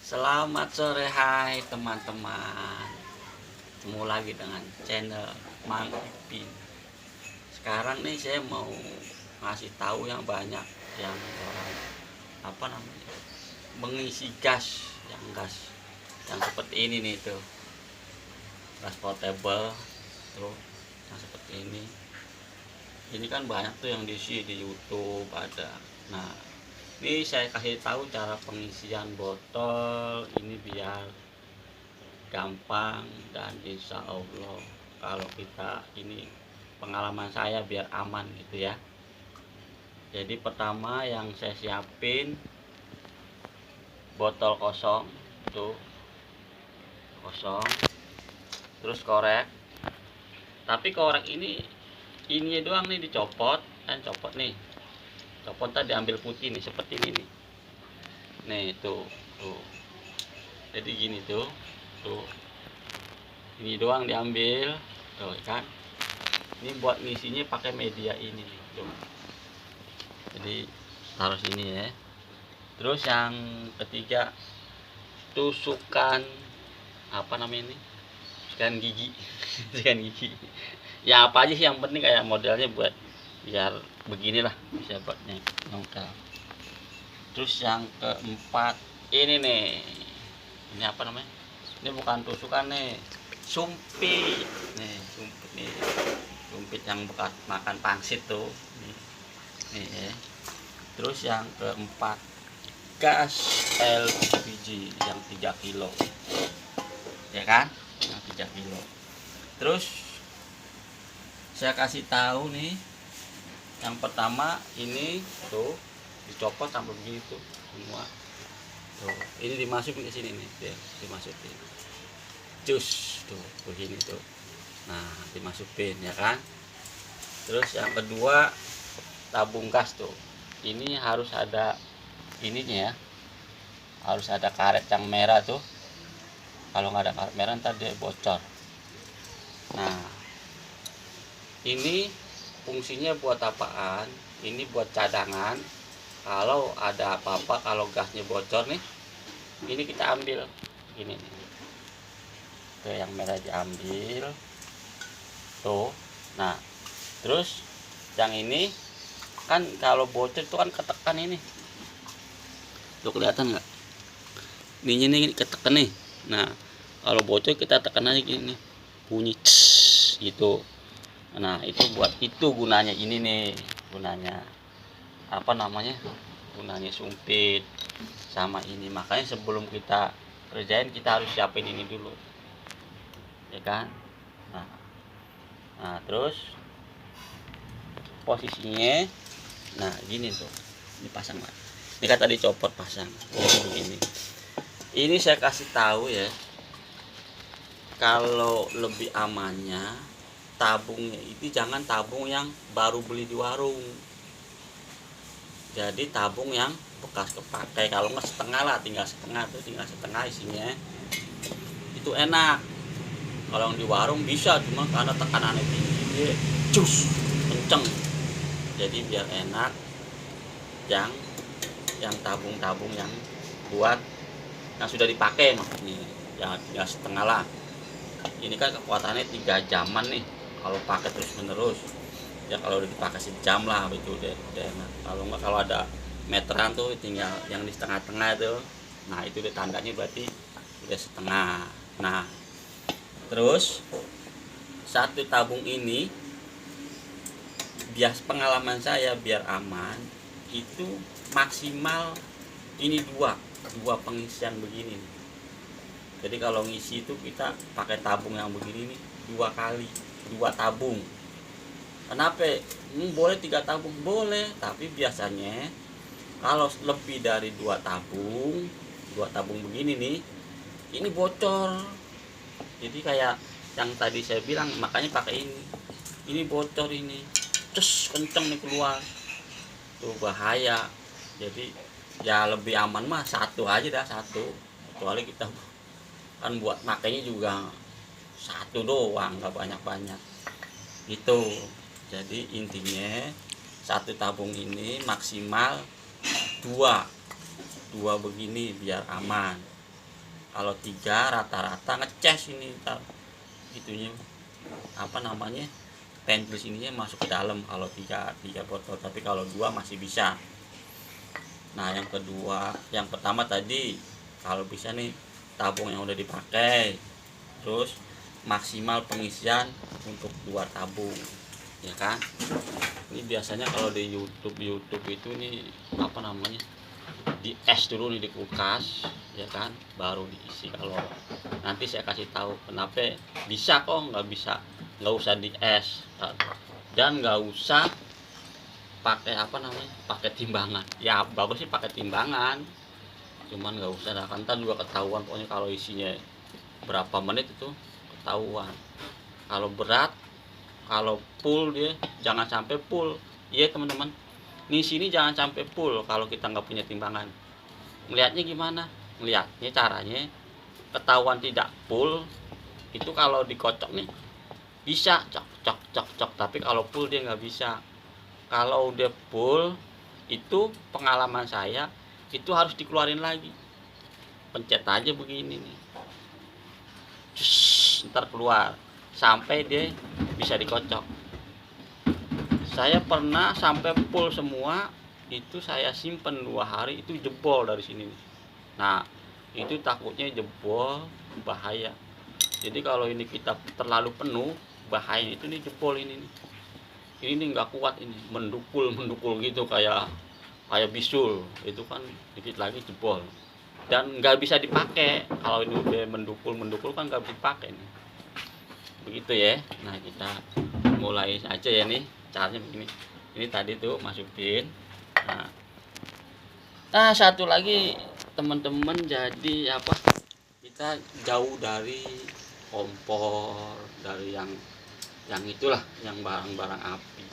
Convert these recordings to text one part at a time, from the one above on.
Selamat sore, hai teman-teman. Ketemu lagi dengan channel Mang Ipin. Sekarang nih saya mau ngasih tahu yang banyak yang orang mengisi gas yang seperti ini nih tuh, gas portable tuh yang seperti ini. Ini kan banyak tuh yang diisi di YouTube ada. Nah, ini saya kasih tahu cara pengisian botol ini biar gampang, dan insya Allah kalau kita ini pengalaman saya biar aman gitu ya. Jadi pertama yang saya siapin botol kosong tuh, kosong, terus korek. Tapi korek ini doang nih dicopot, kan copot nih, copot tadi ambil putih nih seperti ini nih tuh, jadi gini tuh, ini doang diambil tuh kan. Ini buat ngisinya pakai media ini nih tuh, jadi taruh sini ya. Terus yang ketiga, tusukan ini, tusukan gigi tusukan gigi ya, apa aja sih yang penting kayak modelnya buat biar beginilah, bisa buatnya nongkel. Terus yang keempat ini nih, ini ini bukan tusukan nih, sumpit nih, sumpit yang bekas makan pangsit tuh nih ya. Terus yang keempat, gas LPG yang 3 kilo ya kan, yang 3 kilo. Terus saya kasih tahu nih, yang pertama ini tuh dicopot sampai begitu semua tuh, ini dimasukin ke sini nih, dimasukin jus tuh begini tuh, nah dimasukin ya kan. Terus yang kedua, tabung gas tuh, ini harus ada ininya ya, harus ada karet yang merah tuh. Kalau nggak ada karet merah ntar dia bocor. Nah, ini fungsinya buat apaan? Ini buat cadangan. Kalau ada apa-apa, kalau gasnya bocor nih, ini kita ambil ini nih. Tuh yang merah diambil tuh. Nah, terus yang ini kan kalau bocor itu kan ketekan ini tuh, kelihatan nggak? Ininya ketekan nih. Nah, kalau bocor kita tekan aja gini nih, bunyi gitu. Nah, itu buat itu gunanya ini nih, gunanya gunanya sumpit sama ini. Makanya sebelum kita kerjain kita harus siapin ini dulu ya kan. Nah terus posisinya, nah gini tuh, dipasang lah. Ini kan tadi copot pasang begini. Ini saya kasih tahu ya, kalau lebih amannya tabungnya itu jangan tabung yang baru beli di warung. Jadi tabung yang bekas kepakai, kalau nggak setengah lah, tinggal setengah isinya, itu enak. Kalau yang di warung bisa, cuma karena tekanannya tinggi dia cus kenceng. Jadi biar enak yang tabung-tabung yang buat yang sudah dipakai, maksudnya yang tinggal setengah lah. Ini kan kekuatannya 3 jaman nih kalau pakai terus menerus ya. Kalau udah dipakai sejam lah itu udah enak. Kalau enggak, kalau ada meteran tuh tinggal yang di tengah-tengah itu, nah itu udah tandanya berarti udah setengah. Nah terus satu tabung ini, bias pengalaman saya biar aman itu maksimal ini dua pengisian begini nih. Jadi kalau ngisi itu kita pakai tabung yang begini nih 2 kali, 2 tabung. Kenapa? Boleh 3 tabung boleh, tapi biasanya kalau lebih dari 2 tabung begini nih, ini bocor. Jadi kayak yang tadi saya bilang, makanya pakai ini bocor, ini cus kenceng nih keluar tuh, bahaya. Jadi ya lebih aman mah satu aja dah, satu. Kecuali kita kan buat makainya juga satu doang, nggak banyak-banyak gitu. Jadi intinya satu tabung ini maksimal dua begini biar aman. Kalau 3 rata-rata ngecas ini ntar itunya apa namanya pentris ininya masuk ke dalam kalau tiga botol, tapi kalau 2 masih bisa. Nah yang kedua, yang pertama tadi kalau bisa nih tabung yang udah dipakai, terus maksimal pengisian untuk 2 tabung, ya kan. Ini biasanya kalau di YouTube itu nih apa namanya di es dulu nih di kulkas, ya kan, baru diisi. Kalau nanti saya kasih tahu kenapa bisa kok nggak usah di es, dan nggak usah pakai apa namanya pakai timbangan. Ya bagus sih pakai timbangan, cuman nggak usah dah, kan juga ketahuan pokoknya kalau isinya berapa menit itu ketahuan. Kalau berat, kalau full dia jangan sampai full, iya teman-teman. Di sini jangan sampai full kalau kita nggak punya timbangan. Melihatnya gimana? Melihatnya caranya ketahuan tidak full itu kalau dikocok nih bisa cok cok cok cok, tapi kalau full dia nggak bisa. Kalau udah full itu pengalaman saya itu harus dikeluarin lagi, pencet aja begini nih, cus, ntar keluar sampai dia bisa dikocok. Saya pernah sampai full semua itu saya simpen 2 hari itu jebol dari sini. Nah itu takutnya jebol bahaya. Jadi kalau ini kita terlalu penuh bahaya, itu nih jebol ini nih. Ini nih nggak kuat, ini mendukul gitu kayak bisul itu kan dikit lagi jebol dan nggak bisa dipakai. Kalau ini udah mendukul kan nggak bisa dipakai nih. Begitu ya. Nah kita mulai aja ya nih caranya begini. Ini tadi tuh masukin. Nah satu lagi teman-teman, jadi apa, kita jauh dari kompor, dari yang itulah yang barang-barang api,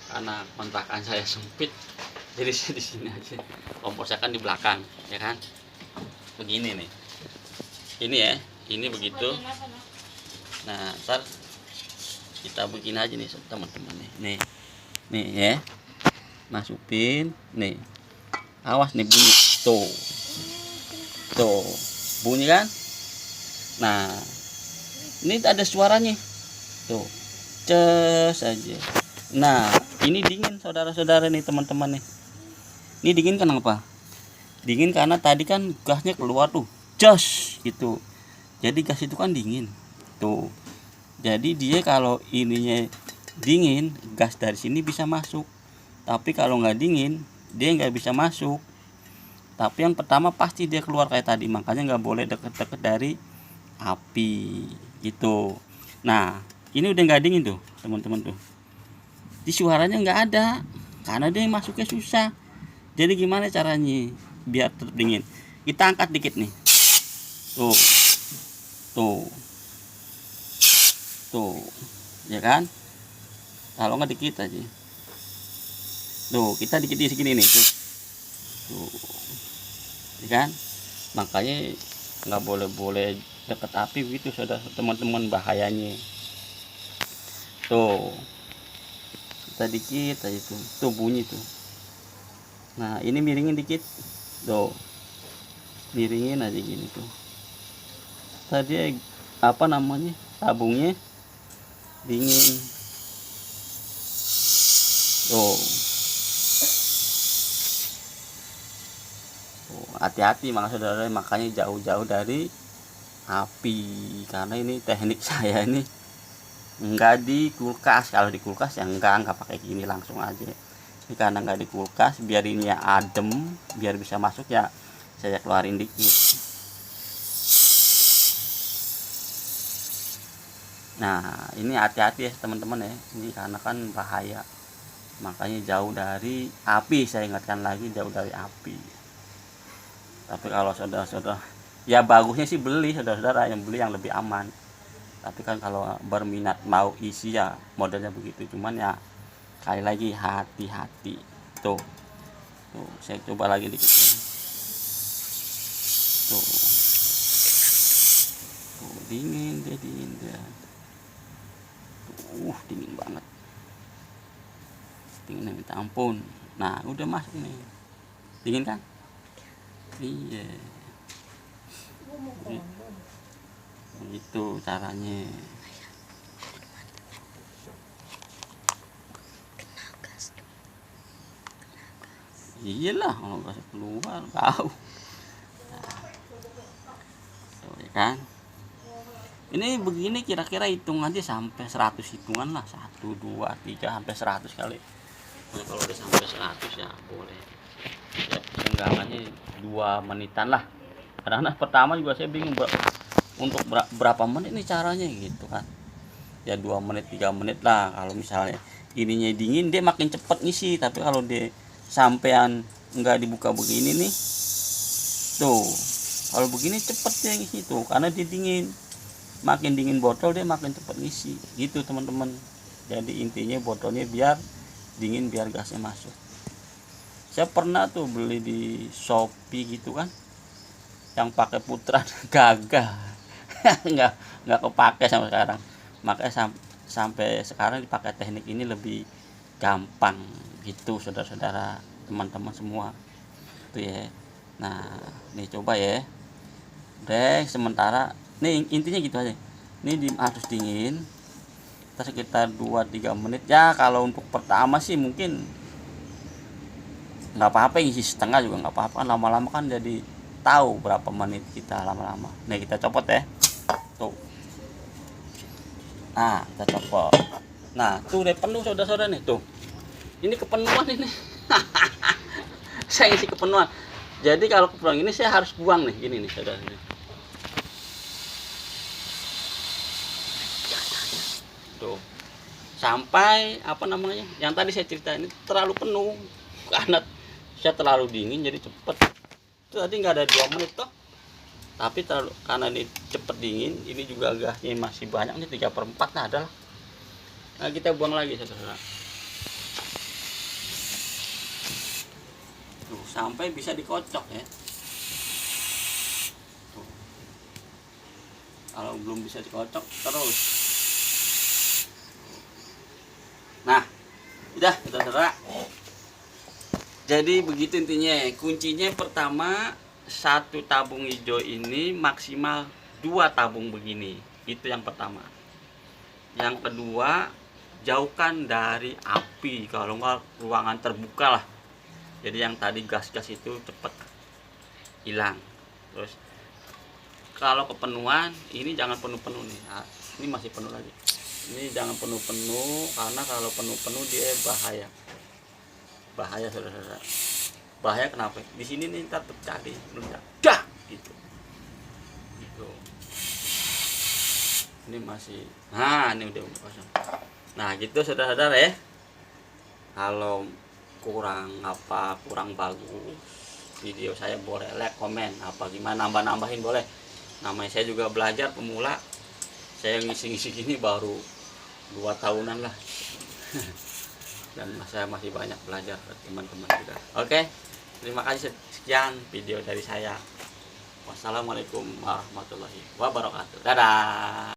karena kontrakan saya sempit jadi saya di sini aja. Kompor saya kan di belakang, ya kan. Begini nih, ini ya, ini begitu. Nah ntar kita begini aja nih teman-teman nih ya, masukin nih, awas nih bunyi tuh bunyi kan. Nah ini ada suaranya tuh, ces aja. Nah ini dingin saudara-saudara nih teman-teman nih. Ini dingin kenapa? Dingin karena tadi kan gasnya keluar tuh, jos gitu. Jadi gas itu kan dingin tuh. Jadi dia kalau ininya dingin, gas dari sini bisa masuk. Tapi kalau nggak dingin, dia nggak bisa masuk. Tapi yang pertama pasti dia keluar kayak tadi, makanya nggak boleh deket-deket dari api gitu. Nah ini udah nggak dingin tuh teman-teman tuh. Di suaranya nggak ada karena dia masuknya susah. Jadi gimana caranya biar tetap dingin? Kita angkat dikit nih. Tuh. Tuh. Ya kan? Kalau nggak dikit aja. Tuh, kita dikit di segini nih tuh. Tuh. Ya kan? Makanya nggak boleh deket api gitu saudara teman-teman, bahayanya. Tuh. Kita dikit aja tuh bunyi tuh. Nah ini miringin dikit, tuh miringin aja gini tuh. Tadi apa namanya tabungnya dingin, tuh. Hati-hati saudara, makanya jauh-jauh dari api, karena ini teknik saya ini enggak di kulkas. Kalau di kulkas ya enggak pakai gini, langsung aja. Ini karena enggak di kulkas, biar ini ya adem, biar bisa masuk ya saya keluarin dikit. Nah ini hati-hati ya teman-teman ya, ini karena kan bahaya, makanya jauh dari api. Saya ingatkan lagi, jauh dari api. Tapi kalau saudara-saudara ya bagusnya sih beli, saudara-saudara yang beli yang lebih aman. Tapi kan kalau berminat mau isi ya modelnya begitu. Cuman ya sekali lagi hati-hati. Tuh saya coba lagi dikit ya. Tuh dingin dia. Dingin banget, dinginnya minta ampun. Nah udah masuk nih, dingin kan? Iya Begitu caranya. Iyalah kalau gas keluar tahu. Tuh, ya kan. Ini begini kira-kira hitung aja sampai 100 hitungan lah, 1 2 3 sampai 100 kali. Nah, kalau udah sampai 100 ya boleh. Ya, seenggaknya 2 menitan lah. Karena pertama juga saya bingung untuk berapa menit nih caranya gitu kan. Ya 2 menit 3 menit lah. Kalau misalnya ininya dingin dia makin cepet ngisi, tapi kalau dia sampean nggak dibuka begini nih, tuh kalau begini cepet dia ngisi tuh karena dia dingin. Makin dingin botol dia makin cepet ngisi gitu teman-teman. Jadi intinya botolnya biar dingin biar gasnya masuk. Saya pernah tuh beli di Shopee gitu kan, yang pakai putaran gagal. nggak kepake sampai sekarang. Makanya sampai sekarang dipakai teknik ini lebih gampang gitu saudara-saudara, teman-teman semua tuh ya. Nah nih coba ya deh, sementara nih intinya gitu aja. Ini harus dingin sekitar 2-3 menit ya. Kalau untuk pertama sih mungkin nggak apa-apa, ngisi setengah juga nggak apa-apa kan. Lama-lama kan jadi tahu berapa menit kita lama-lama. Nih kita copot ya tuh. Nah kita copot. Nah tuh udah penuh saudara-saudara nih tuh. Ini kepenuhan ini. Saya isi kepenuhan. Jadi kalau kepenuhan ini saya harus buang nih, gini nih saudara. Tuh. Sampai apa namanya? Yang tadi saya ceritain ini terlalu penuh karena saya terlalu dingin jadi cepet. Itu tadi nggak ada 2 menit toh. Tapi terlalu karena ini cepet dingin, ini juga gasnya masih banyak nih 3/4 nah adalah. Nah kita buang lagi saudara. Tuh, sampai bisa dikocok ya. Tuh. Kalau belum bisa dikocok terus. Nah, udah saudara. Jadi begitu intinya. Kuncinya pertama, 1 tabung hijau ini maksimal 2 tabung begini. Itu yang pertama. Yang kedua, jauhkan dari api, kalau enggak ruangan terbuka lah. Jadi yang tadi gas-gas itu cepat hilang. Terus kalau kepenuhan ini jangan penuh-penuh nih. Nah, ini masih penuh lagi. Ini jangan penuh-penuh karena kalau penuh-penuh dia bahaya. Bahaya saudara-saudara. Bahaya kenapa? Di sini nih ntar pecah deh, meledak. Dah gitu. Gitu. Ini masih. Nah, ini udah kosong. Nah, gitu saudara-saudara ya. Kalau kurang bagus video saya, boleh like, komen apa gimana, nambah-nambahin boleh. Namanya saya juga belajar pemula. Saya ngisi-ngisi gini baru 2 tahunan lah. Dan saya masih banyak belajar teman-teman juga. Oke, terima kasih, sekian video dari saya. Wassalamualaikum warahmatullahi wabarakatuh. Dadah.